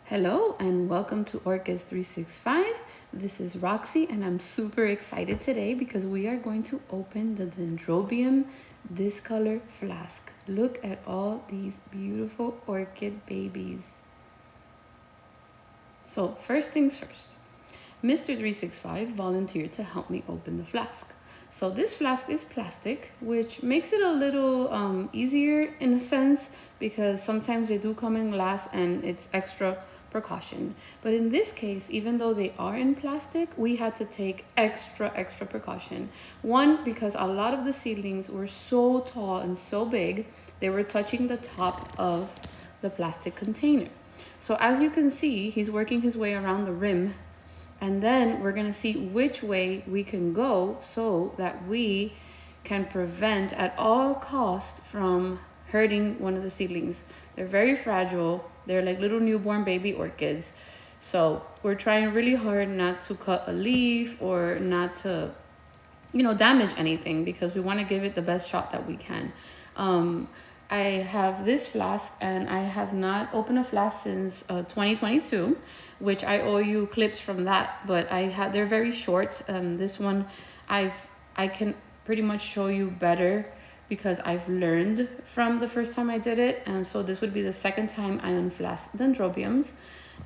Hello and welcome to Orchids 365. This is Roxy and I'm super excited today because we are going to open the Dendrobium Discolor Flask. Look at all these beautiful orchid babies. So first things first, Mr. 365 volunteered to help me open the flask. So this flask is plastic, which makes it a little easier in a sense because sometimes they do come in glass and it's extra precaution. But in this case, even though they are in plastic, we had to take extra precaution. One, because a lot of the seedlings were so tall and so big, they were touching the top of the plastic container. So as you can see, he's working his way around the rim, and then we're gonna see which way we can go so that we can prevent at all costs from hurting one of the seedlings. They're very fragile. They're like little newborn baby orchids. So we're trying really hard not to cut a leaf or not to, damage anything because we want to give it the best shot that we can. I have this flask and I have not opened a flask since 2022, which I owe you clips from that, but they're very short. This one I can pretty much show you better because I've learned from the first time I did it. And so this would be the second time I unflasked dendrobiums,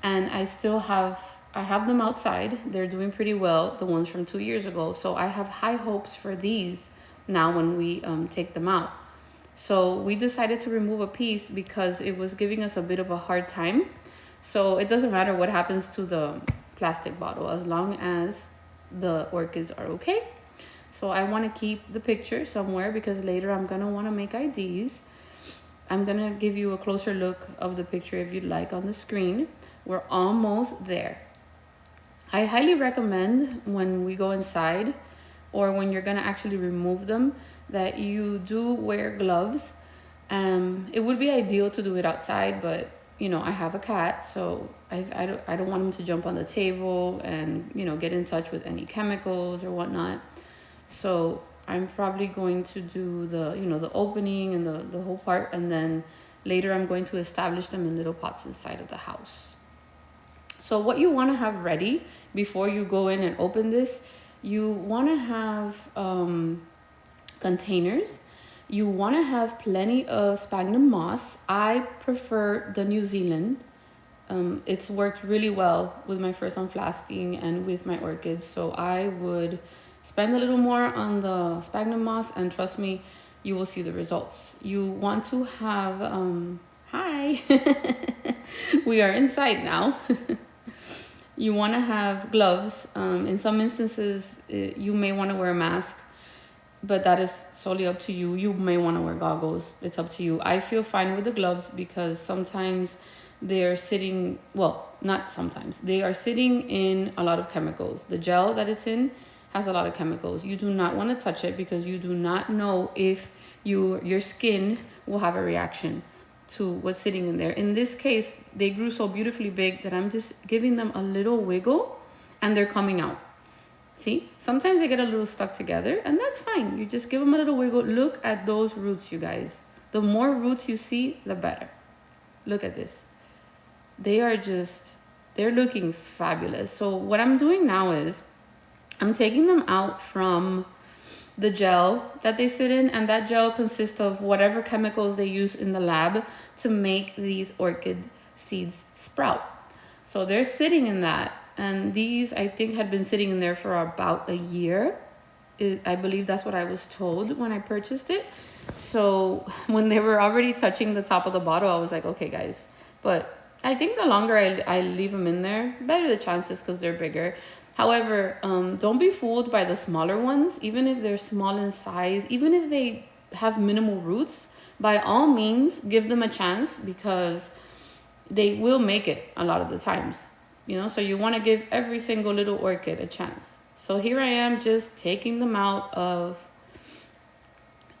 and I have them outside. They're doing pretty well, the ones from 2 years ago. So I have high hopes for these now when we take them out. So we decided to remove a piece because it was giving us a bit of a hard time. So it doesn't matter what happens to the plastic bottle as long as the orchids are okay. So I want to keep the picture somewhere because later I'm going to want to make IDs. I'm going to give you a closer look of the picture if you'd like on the screen. We're almost there. I highly recommend when we go inside or when you're going to actually remove them that you do wear gloves. It would be ideal to do it outside, but I have a cat, so I don't want him to jump on the table and get in touch with any chemicals or whatnot. So I'm probably going to do the opening and the whole part, and then later I'm going to establish them in little pots inside of the house. So what you want to have ready before you go in and open this, you want to have containers. You want to have plenty of sphagnum moss. I prefer the New Zealand. It's worked really well with my first unflasking and with my orchids, so I would spend a little more on the sphagnum moss, and trust me, you will see the results. You want to have, hi, we are inside now. You want to have gloves. In some instances, you may want to wear a mask, but that is solely up to you. You may want to wear goggles. It's up to you. I feel fine with the gloves because sometimes they're sitting, not sometimes, they are sitting in a lot of chemicals. The gel that it's in has a lot of chemicals. You do not want to touch it because you do not know if your skin will have a reaction to what's sitting in there. In this case, they grew so beautifully big that I'm just giving them a little wiggle and they're coming out. See, sometimes they get a little stuck together and that's fine. You just give them a little wiggle. Look at those roots, you guys. The more roots you see, the better. Look at this. They're looking fabulous. So what I'm doing now is I'm taking them out from the gel that they sit in, and that gel consists of whatever chemicals they use in the lab to make these orchid seeds sprout. So they're sitting in that, and these I think had been sitting in there for about a year. I believe that's what I was told when I purchased it. So when they were already touching the top of the bottle, I was like, okay guys, but I think the longer I leave them in there, better the chances because they're bigger. However, don't be fooled by the smaller ones. Even if they're small in size, even if they have minimal roots, by all means, give them a chance because they will make it a lot of the times. So you want to give every single little orchid a chance. So here I am just taking them out of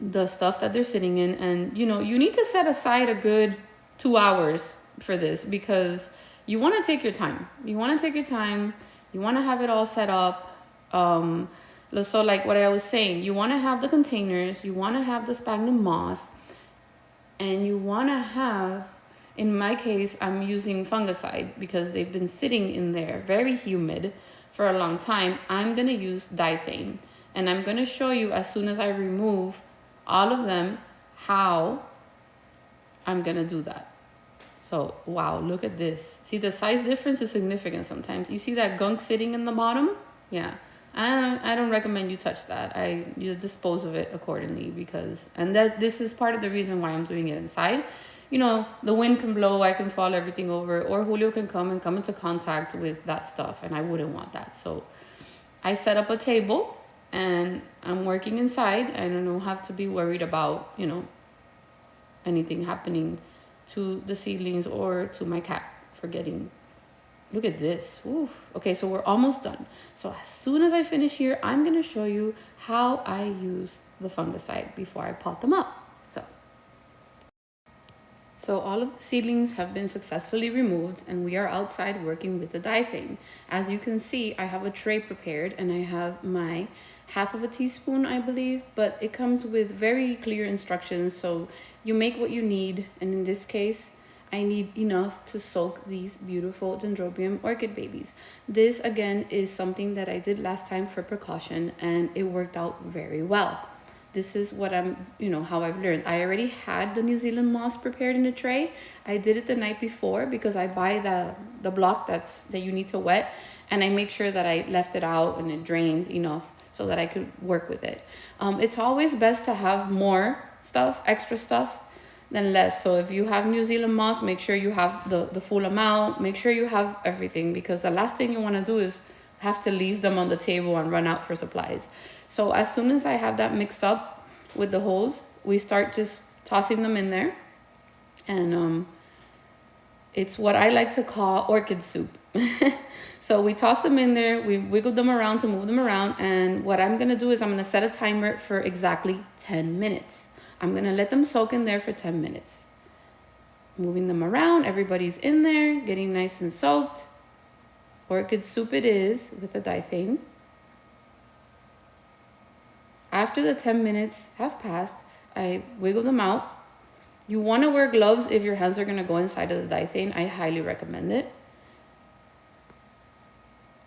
the stuff that they're sitting in. And, you need to set aside a good 2 hours for this because you want to take your time. You want to have it all set up. So like what I was saying, you want to have the containers, you want to have the sphagnum moss, and you want to have In my case, I'm using fungicide because they've been sitting in there very humid for a long time. I'm gonna use Dithane, and I'm gonna show you as soon as I remove all of them how I'm gonna do that. So wow, look at this. See, the size difference is significant sometimes. You see that gunk sitting in the bottom? Yeah. I don't recommend you touch that. You dispose of it accordingly, because this is part of the reason why I'm doing it inside. You know, the wind can blow, I can fall everything over, or Julio can come into contact with that stuff, and I wouldn't want that. So I set up a table and I'm working inside. I don't have to be worried about, you know, anything happening to the seedlings or to my cat for getting. Look at this. Oof. Okay, so we're almost done. So as soon as I finish here, I'm going to show you how I use the fungicide before I pot them up. So all of the seedlings have been successfully removed, and we are outside working with the Dithane. As you can see, I have a tray prepared, and I have my half of a teaspoon, I believe, but it comes with very clear instructions. So you make what you need, and in this case, I need enough to soak these beautiful Dendrobium orchid babies. This again is something that I did last time for precaution, and it worked out very well. This is what how I've learned. I already had the New Zealand moss prepared in a tray. I did it the night before because I buy the block that you need to wet, and I make sure that I left it out and it drained enough so that I could work with it. It's always best to have more stuff, extra stuff, than less. So if you have New Zealand moss, make sure you have the full amount. Make sure you have everything, because the last thing you want to do is have to leave them on the table and run out for supplies. So as soon as I have that mixed up with the holes, we start just tossing them in there. And it's what I like to call orchid soup. So we toss them in there, we wiggle them around to move them around. And what I'm going to do is I'm going to set a timer for exactly 10 minutes. I'm going to let them soak in there for 10 minutes. Moving them around, everybody's in there, getting nice and soaked. Orchid soup it is with the Dithane. After the 10 minutes have passed, I wiggle them out. You want to wear gloves if your hands are going to go inside of the Dithane. I highly recommend it.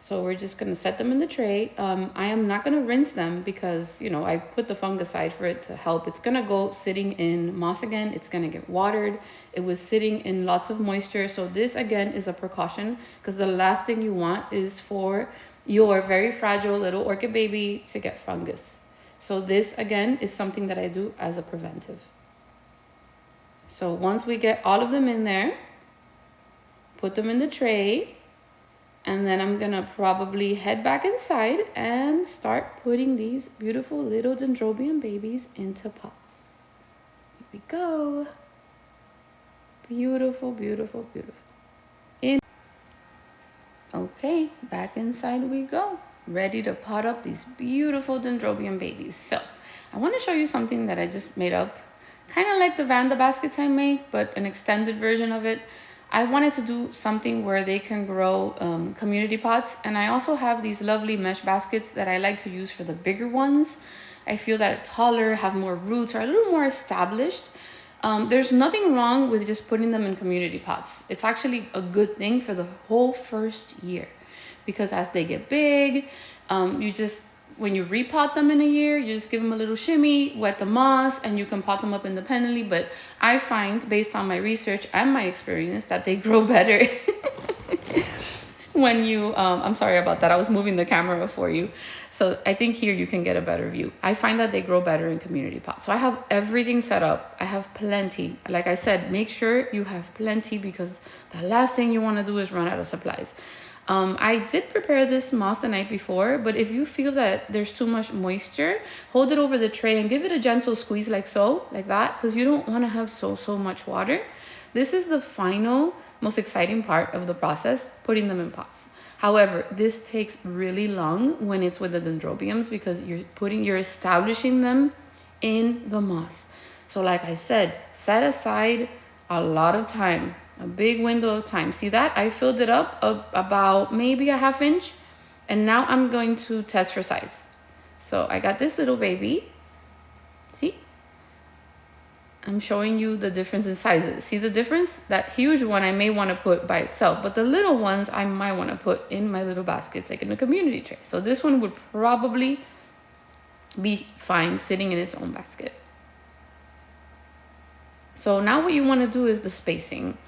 So we're just going to set them in the tray. I am not going to rinse them because, I put the fungicide for it to help. It's going to go sitting in moss again. It's going to get watered. It was sitting in lots of moisture. So this, again, is a precaution, because the last thing you want is for your very fragile little orchid baby to get fungus. So this, again, is something that I do as a preventive. So once we get all of them in there, put them in the tray. And then I'm going to probably head back inside and start putting these beautiful little Dendrobium babies into pots. Here we go. Beautiful, beautiful, beautiful. Okay, back inside we go. Ready to pot up these beautiful Dendrobium babies. So I want to show you something that I just made up. Kind of like the Vanda baskets I make, but an extended version of it. I wanted to do something where they can grow community pots. And I also have these lovely mesh baskets that I like to use for the bigger ones. I feel that are taller, have more roots, are a little more established. There's nothing wrong with just putting them in community pots. It's actually a good thing for the whole first year. Because as they get big, when you repot them in a year, you just give them a little shimmy, wet the moss, and you can pot them up independently. But I find, based on my research and my experience, that they grow better when you, I'm sorry about that. I was moving the camera for you. So I think here you can get a better view. I find that they grow better in community pots. So I have everything set up. I have plenty. Like I said, make sure you have plenty, because the last thing you want to do is run out of supplies. I did prepare this moss the night before, but if you feel that there's too much moisture, hold it over the tray and give it a gentle squeeze like so, like that, because you don't want to have so much water. This is the final, most exciting part of the process, putting them in pots. However, this takes really long when it's with the Dendrobiums, because you're establishing them in the moss. So like I said, set aside a lot of time. A big window of time. See that? I filled it up about maybe a ½ inch. And now I'm going to test for size. So I got this little baby. See? I'm showing you the difference in sizes. See the difference? That huge one I may want to put by itself, but the little ones I might want to put in my little baskets, like in a community tray. So this one would probably be fine sitting in its own basket. So now what you want to do is the spacing.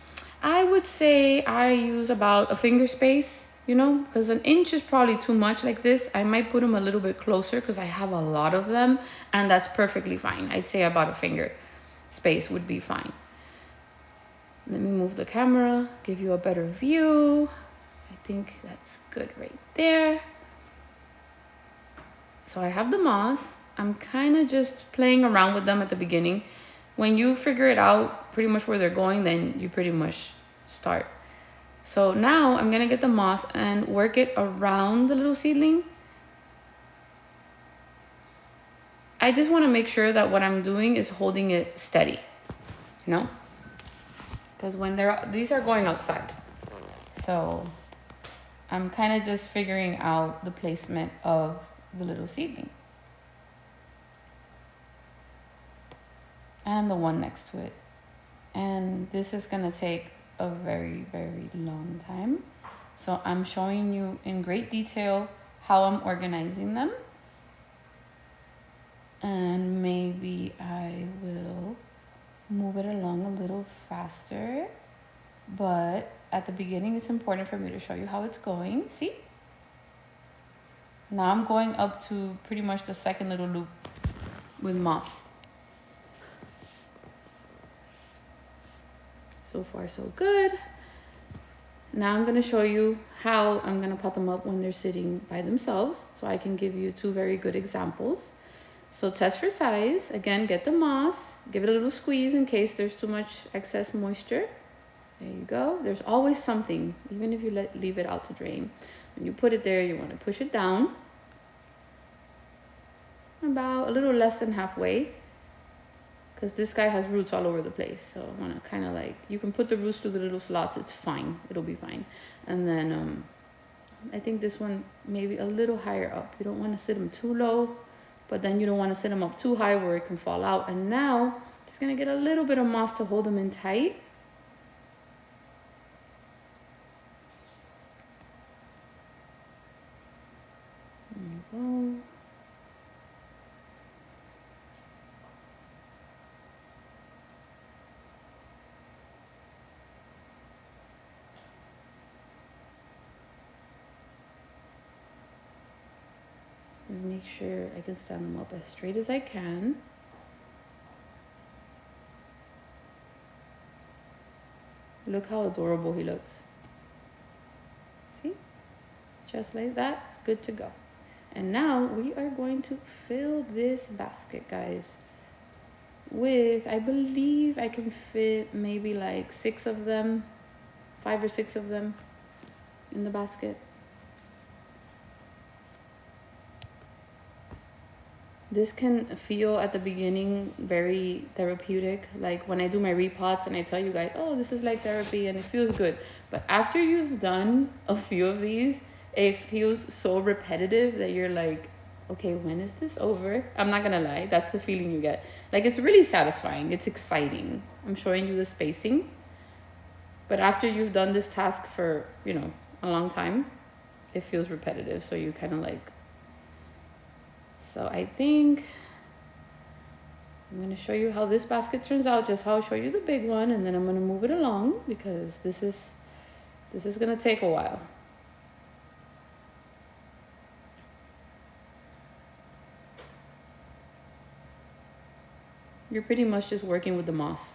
I would say I use about a finger space, you know, because an inch is probably too much like this. I might put them a little bit closer because I have a lot of them, and that's perfectly fine. I'd say about a finger space would be fine. Let me move the camera, give you a better view. I think that's good right there. So I have the moss. I'm kind of just playing around with them at the beginning. When you figure it out pretty much where they're going, then you pretty much start. So now I'm gonna get the moss and work it around the little seedling. I just want to make sure that what I'm doing is holding it steady, you know, because when these are going outside, so I'm kind of just figuring out the placement of the little seedling and the one next to it. And this is gonna take a very, very long time. So I'm showing you in great detail how I'm organizing them. And maybe I will move it along a little faster. But at the beginning, it's important for me to show you how it's going. See? Now I'm going up to pretty much the second little loop with moss. So far, so good. Now I'm gonna show you how I'm gonna pot them up when they're sitting by themselves. So I can give you two very good examples. So test for size. Again, get the moss, give it a little squeeze in case there's too much excess moisture. There you go. There's always something, even if you leave it out to drain. When you put it there, you want to push it down about a little less than halfway, because this guy has roots all over the place. So I want to kind of like, you can put the roots through the little slots. It's fine. It'll be fine. And then I think this one maybe a little higher up. You don't want to sit them too low, but then you don't want to sit them up too high where it can fall out. And now just going to get a little bit of moss to hold them in tight. There you go. Just make sure I can stand them up as straight as I can. Look how adorable he looks. See? Just like that, it's good to go. And now we are going to fill this basket, guys, with, I believe I can fit maybe like 6 of them, 5 or 6 of them in the basket. This can feel at the beginning very therapeutic, like when I do my repots and I tell you guys, oh, this is like therapy and it feels good. But after you've done a few of these, it feels so repetitive that you're like, okay, when is this over? I'm not gonna lie, that's the feeling you get. Like, it's really satisfying, it's exciting. I'm showing you the spacing. But after you've done this task for, you know, a long time, it feels repetitive. So you kind of like, so I think I'm going to show you how this basket turns out, just how I'll show you the big one, and then I'm going to move it along because this is going to take a while. You're pretty much just working with the moss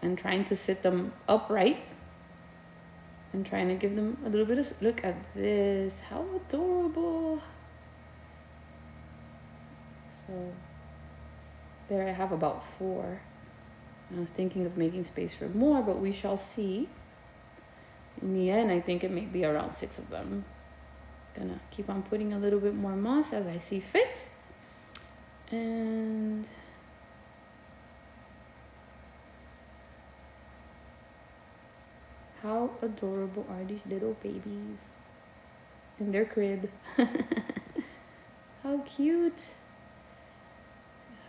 and trying to sit them upright. I'm trying to give them a little bit of, look at this, how adorable. So there I have about 4. I was thinking of making space for more, but we shall see. In the end, I think it may be around 6 of them. Gonna keep on putting a little bit more moss as I see fit. And how adorable are these little babies in their crib? How cute.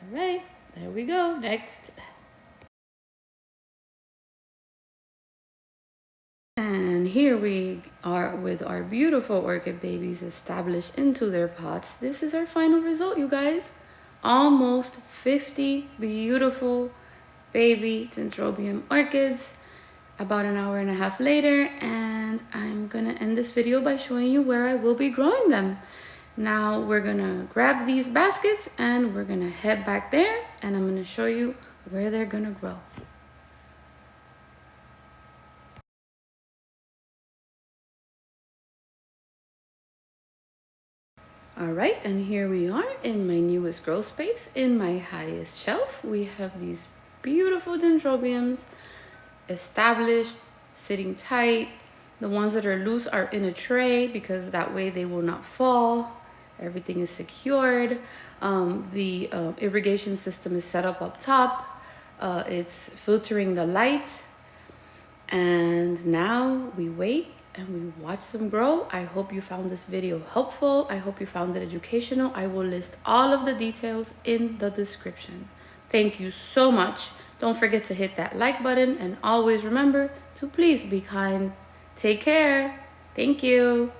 All right, there we go. Next. And here we are with our beautiful orchid babies established into their pots. This is our final result, you guys. Almost 50 beautiful baby Dendrobium orchids about an hour and a half later, and I'm gonna end this video by showing you where I will be growing them. Now we're gonna grab these baskets and we're gonna head back there, and I'm gonna show you where they're gonna grow. All right, and here we are in my newest grow space. In my highest shelf, we have these beautiful Dendrobiums established, sitting tight. The ones that are loose are in a tray because that way they will not fall. Everything is secured. The irrigation system is set up top. It's filtering the light. And now we wait and we watch them grow. I hope you found this video helpful. I hope you found it educational. I will list all of the details in the description. Thank you so much. Don't forget to hit that like button and always remember to please be kind. Take care. Thank you.